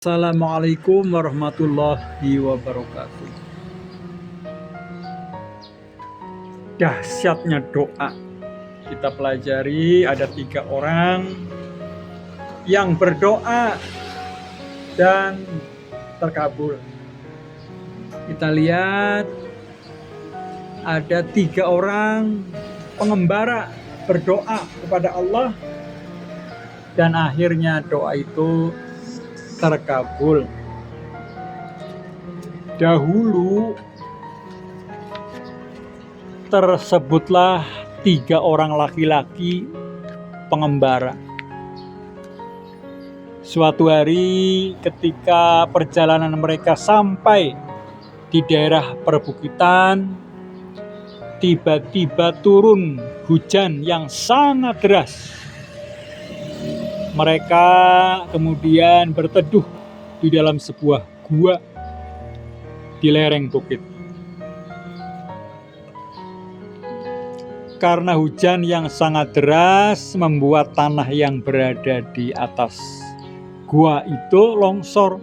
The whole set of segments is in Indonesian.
Assalamualaikum warahmatullahi wabarakatuh. Dahsyatnya doa. Kita pelajari ada 3 orang yang berdoa dan terkabul. Kita lihat ada 3 orang pengembara berdoa kepada Allah dan akhirnya doa itu terkabul. Dahulu tersebutlah 3 orang laki-laki pengembara. Suatu hari ketika perjalanan mereka sampai di daerah perbukitan, tiba-tiba turun hujan yang sangat deras. Mereka kemudian berteduh di dalam sebuah gua di lereng bukit. Karena hujan yang sangat deras membuat tanah yang berada di atas gua itu longsor.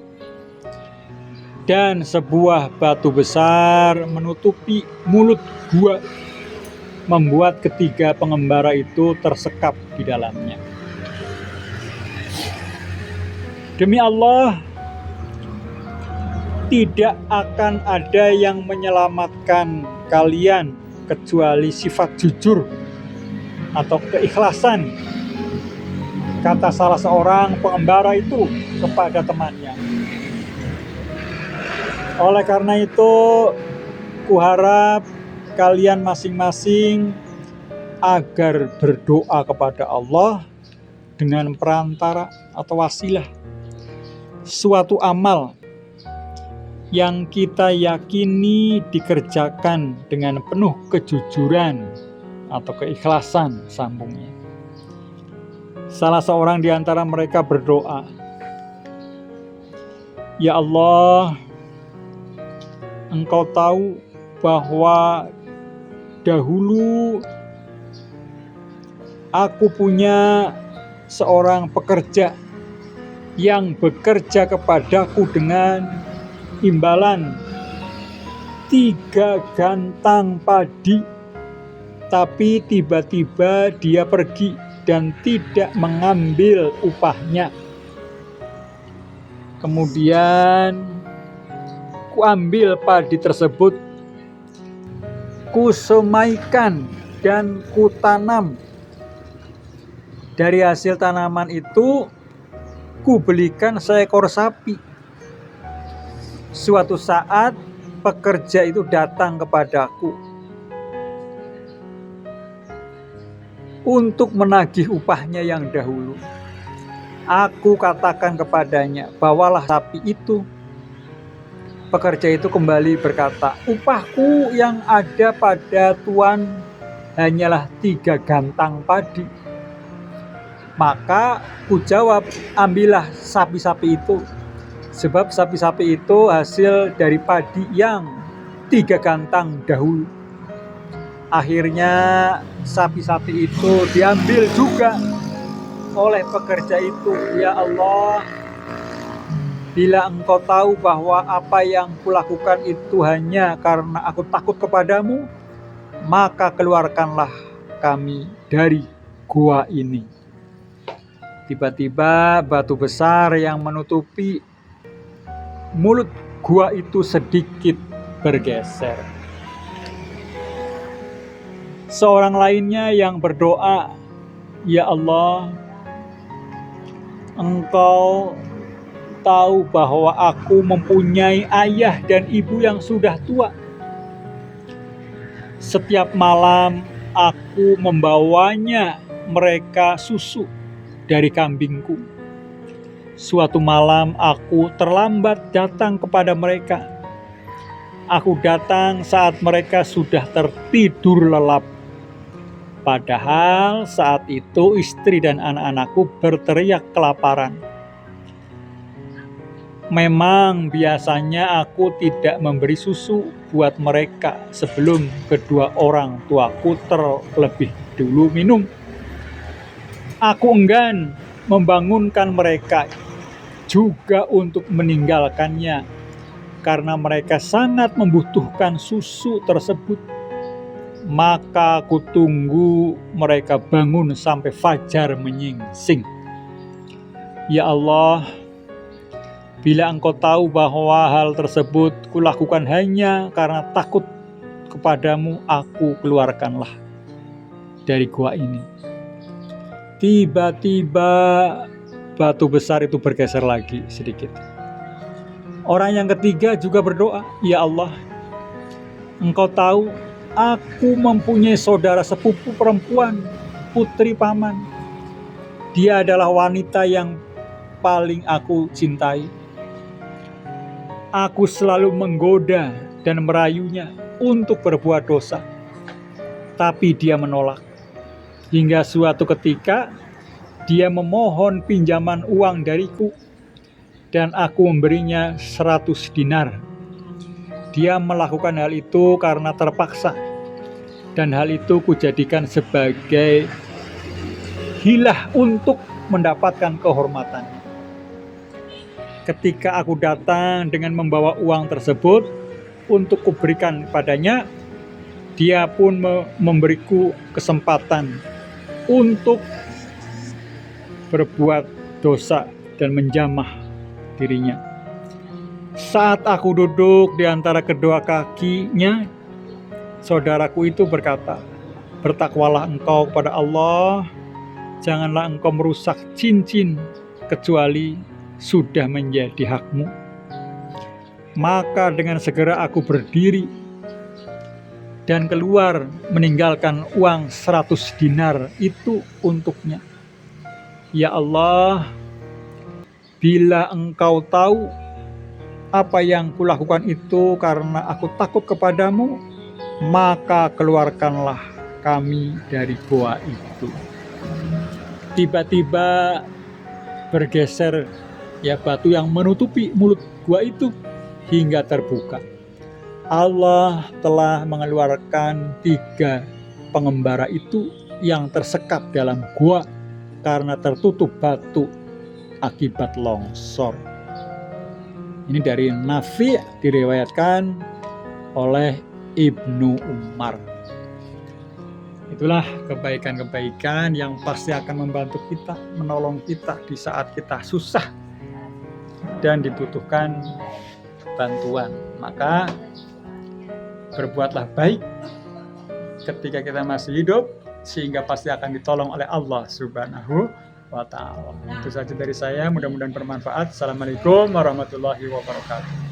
Dan sebuah batu besar menutupi mulut gua, membuat ketiga pengembara itu tersekap di dalamnya. Demi Allah, tidak akan ada yang menyelamatkan kalian kecuali sifat jujur atau keikhlasan, kata salah seorang pengembara itu kepada temannya. Oleh karena itu, kuharap kalian masing-masing agar berdoa kepada Allah dengan perantara atau wasilah suatu amal yang kita yakini dikerjakan dengan penuh kejujuran atau keikhlasan, sambungnya. Salah seorang di antara mereka berdoa, "Ya Allah, Engkau tahu bahwa dahulu aku punya seorang pekerja yang bekerja kepadaku dengan imbalan 3 gantang padi, tapi tiba-tiba dia pergi dan tidak mengambil upahnya. Kemudian kuambil padi tersebut, kusemaikan dan kutanam. Dari hasil tanaman itu kubelikan seekor sapi. Suatu saat pekerja itu datang kepadaku untuk menagih upahnya yang dahulu. Aku katakan kepadanya, bawalah sapi itu. Pekerja itu kembali berkata, upahku yang ada pada tuan hanyalah 3 gantang padi. Maka ku jawab, ambillah sapi-sapi itu, sebab sapi-sapi itu hasil dari padi yang 3 gantang dahulu. Akhirnya sapi-sapi itu diambil juga oleh pekerja itu. Ya Allah, bila Engkau tahu bahwa apa yang kulakukan itu hanya karena aku takut kepadamu, maka keluarkanlah kami dari gua ini. Tiba-tiba batu besar yang menutupi mulut gua itu sedikit bergeser. Seorang lainnya yang berdoa, ya Allah, Engkau tahu bahwa aku mempunyai ayah dan ibu yang sudah tua. Setiap malam aku membawanya mereka susu dari kambingku. Suatu malam aku terlambat datang kepada mereka. Aku datang saat mereka sudah tertidur lelap. Padahal saat itu istri dan anak-anakku berteriak kelaparan. Memang biasanya aku tidak memberi susu buat mereka sebelum kedua orang tuaku terlebih dulu minum. Aku enggan membangunkan mereka. juga untuk meninggalkannya karena mereka sangat membutuhkan susu tersebut. Maka aku tunggu mereka bangun sampai fajar menyingsing. Ya Allah, bila Engkau tahu bahwa hal tersebut kulakukan hanya karena takut kepadamu, aku keluarkanlah dari gua ini. Tiba-tiba batu besar itu bergeser lagi sedikit. Orang yang ketiga juga berdoa, ya Allah, Engkau tahu aku mempunyai saudara sepupu perempuan, putri paman. Dia adalah wanita yang paling aku cintai. Aku selalu menggoda dan merayunya untuk berbuat dosa, tapi dia menolak. Hingga suatu ketika dia memohon pinjaman uang dariku dan aku memberinya 100 dinar. Dia melakukan hal itu karena terpaksa, dan hal itu kujadikan sebagai hilah untuk mendapatkan kehormatan. Ketika aku datang dengan membawa uang tersebut untuk kuberikan padanya, dia pun memberiku kesempatan untuk berbuat dosa dan menjamah dirinya. Saat aku duduk di antara kedua kakinya, saudaraku itu berkata, bertakwalah engkau kepada Allah, janganlah engkau merusak cincin kecuali sudah menjadi hakmu. Maka dengan segera aku berdiri dan keluar meninggalkan uang 100 dinar itu untuknya. Ya Allah, bila engkau tahu apa yang kulakukan itu karena aku takut kepadamu, maka keluarkanlah kami dari gua itu. Tiba-tiba bergeser batu yang menutupi mulut gua itu hingga terbuka. Allah telah mengeluarkan 3 pengembara itu yang tersekap dalam gua karena tertutup batu akibat longsor. Ini dari Nafi' diriwayatkan oleh Ibnu Umar. Itulah kebaikan-kebaikan yang pasti akan membantu kita, menolong kita di saat kita susah dan dibutuhkan bantuan. Maka berbuatlah baik ketika kita masih hidup, sehingga pasti akan ditolong oleh Allah Subhanahu wa ta'ala. Itu saja dari saya, mudah-mudahan bermanfaat. Assalamualaikum warahmatullahi wabarakatuh.